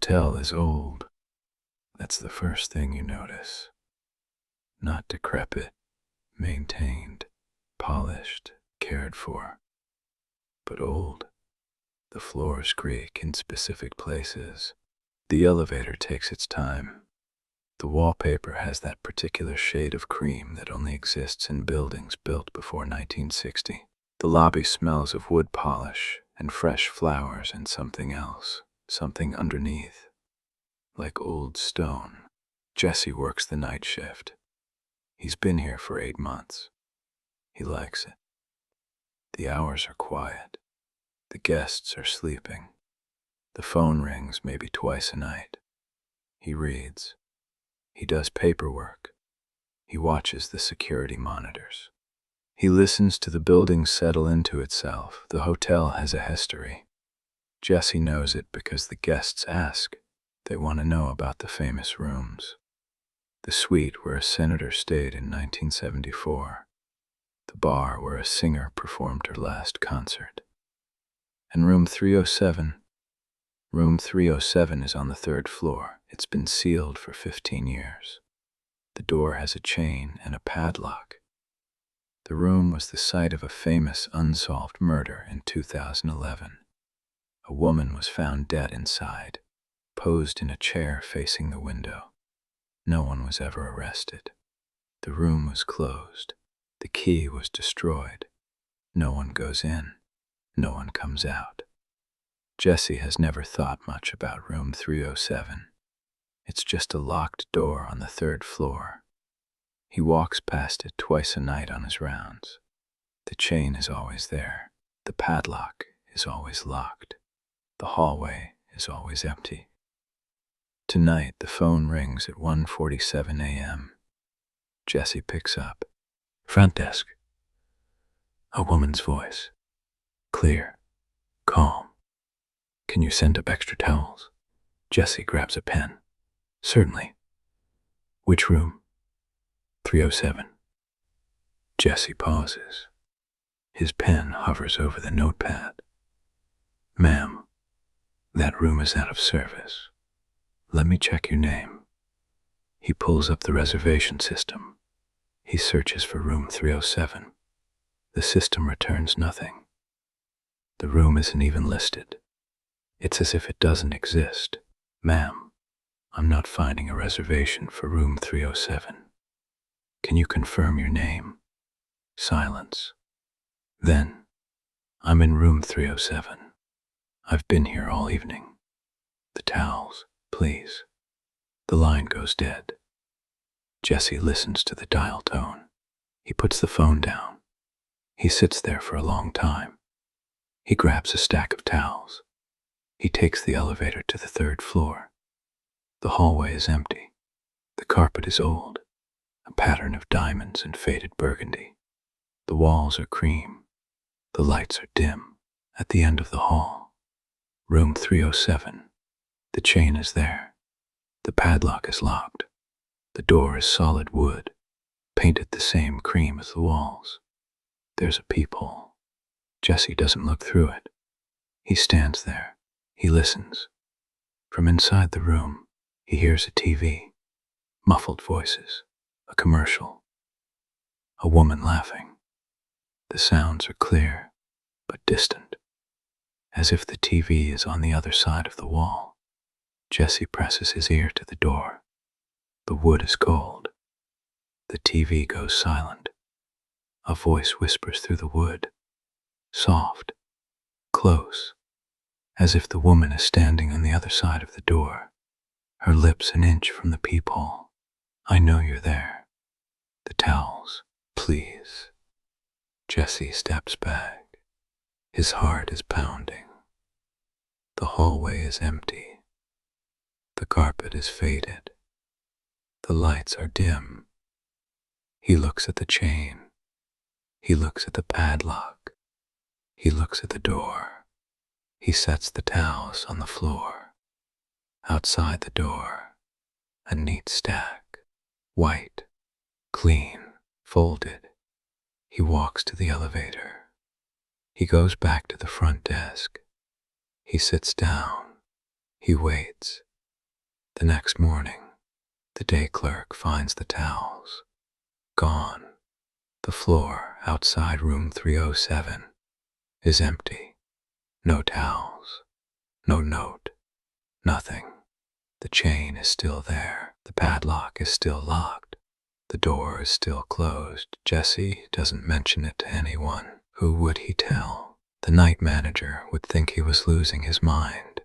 hotel is old. That's the first thing you notice. Not decrepit, maintained, polished, cared for, but old. The floors creak in specific places. The elevator takes its time. The wallpaper has that particular shade of cream that only exists in buildings built before 1960. The lobby smells of wood polish and fresh flowers and something else, something underneath, like old stone. Jesse works the night shift. He's been here for 8 months. He likes it. The hours are quiet. The guests are sleeping. The phone rings maybe twice a night. He reads. He does paperwork. He watches the security monitors. He listens to the building settle into itself. The hotel has a history. Jesse knows it because the guests ask. They want to know about the famous rooms. The suite where a senator stayed in 1974. The bar where a singer performed her last concert. And room 307. Room 307 is on the 3rd floor. It's been sealed for 15 years. The door has a chain and a padlock. The room was the site of a famous unsolved murder in 2011. A woman was found dead inside, posed in a chair facing the window. No one was ever arrested. The room was closed. The key was destroyed. No one goes in. No one comes out. Jesse has never thought much about room 307. It's just a locked door on the 3rd floor. He walks past it twice a night on his rounds. The chain is always there. The padlock is always locked. The hallway is always empty. Tonight, the phone rings at 1:47 a.m. Jesse picks up. Front desk. A woman's voice. Clear. Calm. Can you send up extra towels? Jesse grabs a pen. Certainly. Which room? 307. Jesse pauses. His pen hovers over the notepad. Ma'am, that room is out of service. Let me check your name. He pulls up the reservation system. He searches for room 307. The system returns nothing. The room isn't even listed. It's as if it doesn't exist. Ma'am, I'm not finding a reservation for room 307. Can you confirm your name? Silence. Then, I'm in room 307. I've been here all evening. The towels, please. The line goes dead. Jesse listens to the dial tone. He puts the phone down. He sits there for a long time. He grabs a stack of towels. He takes the elevator to the 3rd floor. The hallway is empty. The carpet is old, a pattern of diamonds and faded burgundy. The walls are cream. The lights are dim. At the end of the hall, room 307. The chain is there. The padlock is locked. The door is solid wood, painted the same cream as the walls. There's a peephole. Jesse doesn't look through it. He stands there. He listens. From inside the room, he hears a TV, muffled voices, a commercial, a woman laughing. The sounds are clear, but distant, as if the TV is on the other side of the wall. Jesse presses his ear to the door. The wood is cold. The TV goes silent. A voice whispers through the wood, soft, close, as if the woman is standing on the other side of the door, her lips an inch from the peephole. I know you're there. The towels, please. Jesse steps back. His heart is pounding. The hallway is empty. The carpet is faded. The lights are dim. He looks at the chain. He looks at the padlock. He looks at the door. He sets the towels on the floor. Outside the door, a neat stack, white, clean, folded. He walks to the elevator. He goes back to the front desk. He sits down. He waits. The next morning, the day clerk finds the towels gone. The floor outside room 307 is empty. No towels, no note, nothing. The chain is still there. The padlock is still locked. The door is still closed. Jesse doesn't mention it to anyone. Who would he tell? The night manager would think he was losing his mind.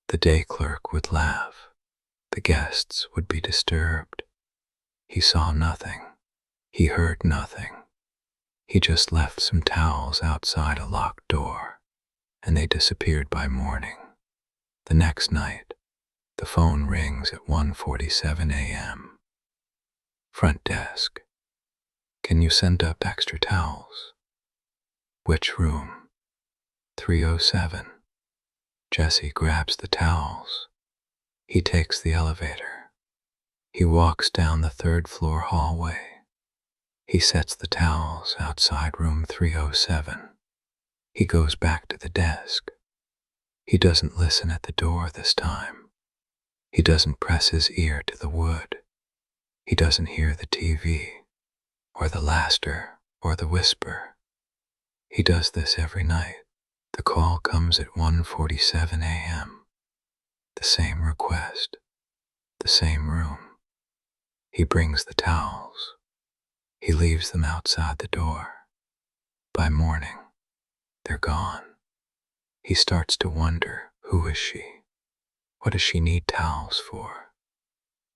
The day clerk would laugh. The guests would be disturbed. He saw nothing. He heard nothing. He just left some towels outside a locked door, and they disappeared by morning. The next night, the phone rings at 1:47 a.m. Front desk. Can you send up extra towels? Which room? 307. Jesse grabs the towels. He takes the elevator. He walks down the third-floor hallway. He sets the towels outside room 307. He goes back to the desk. He doesn't listen at the door this time. He doesn't press his ear to the wood. He doesn't hear the TV, or the laughter, or the whisper. He does this every night. The call comes at 1:47 a.m. The same request, the same room. He brings the towels. He leaves them outside the door. By morning, they're gone. He starts to wonder, who is she? What does she need towels for?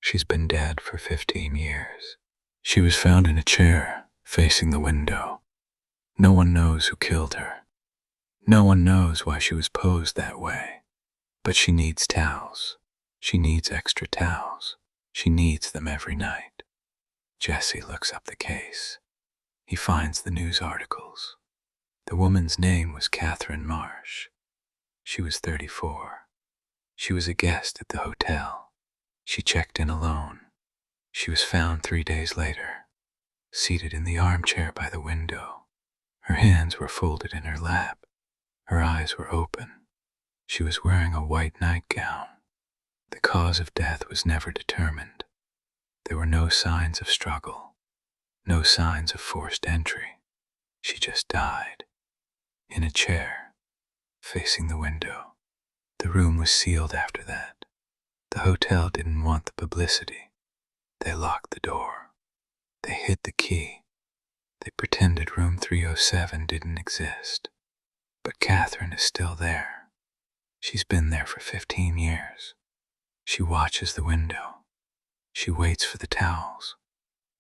She's been dead for 15 years. She was found in a chair, facing the window. No one knows who killed her. No one knows why she was posed that way. But she needs towels. She needs extra towels. She needs them every night. Jesse looks up the case. He finds the news articles. The woman's name was Catherine Marsh. She was 34. She was a guest at the hotel. She checked in alone. She was found 3 days later, seated in the armchair by the window. Her hands were folded in her lap. Her eyes were open. She was wearing a white nightgown. The cause of death was never determined. There were no signs of struggle, no signs of forced entry. She just died, in a chair, facing the window. The room was sealed after that. The hotel didn't want the publicity. They locked the door. They hid the key. They pretended room 307 didn't exist. But Catherine is still there. She's been there for 15 years. She watches the window. She waits for the towels.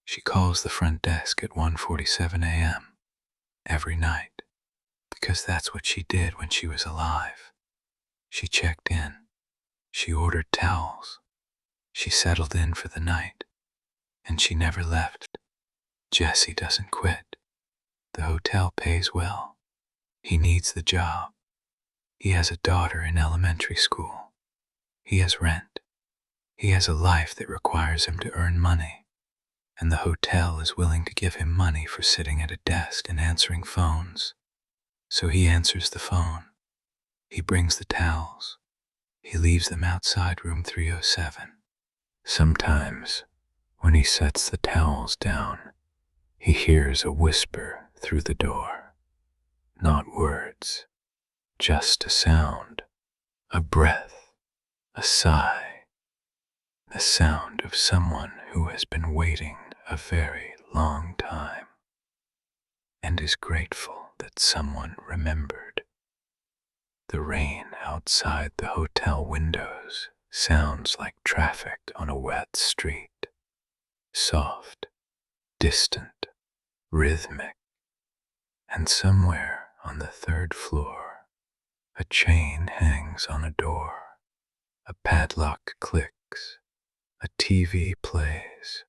She calls the front desk at 1:47 a.m. every night, because that's what she did when she was alive. She checked in. She ordered towels. She settled in for the night, and she never left. Jesse doesn't quit. The hotel pays well. He needs the job. He has a daughter in elementary school. He has rent. He has a life that requires him to earn money, and the hotel is willing to give him money for sitting at a desk and answering phones. So he answers the phone. He brings the towels. He leaves them outside room 307. Sometimes, when he sets the towels down, he hears a whisper through the door. Not words, just a sound, a breath, a sigh. The sound of someone who has been waiting a very long time and is grateful that someone remembered. The rain outside the hotel windows sounds like traffic on a wet street. Soft, distant, rhythmic. And somewhere on the third floor, a chain hangs on a door. A padlock clicks. A TV plays,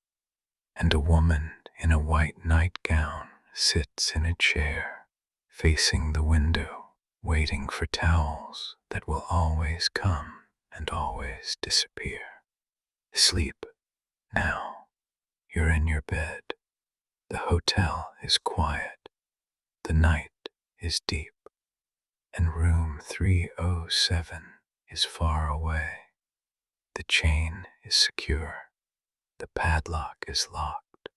and a woman in a white nightgown sits in a chair, facing the window, waiting for towels that will always come and always disappear. Sleep now. You're in your bed. The hotel is quiet. The night is deep, and room 307 is far away. The chain is secure, the padlock is locked,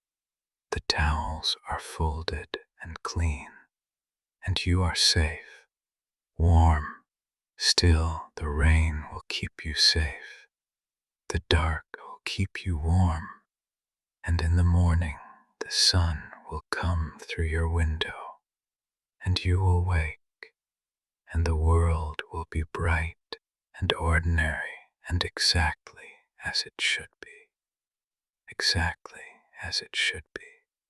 the towels are folded and clean, and you are safe, warm. Still, the rain will keep you safe. The dark will keep you warm, and in the morning the sun will come through your window, and you will wake, and the world will be bright and ordinary and exactly as it should be. Exactly as it should be.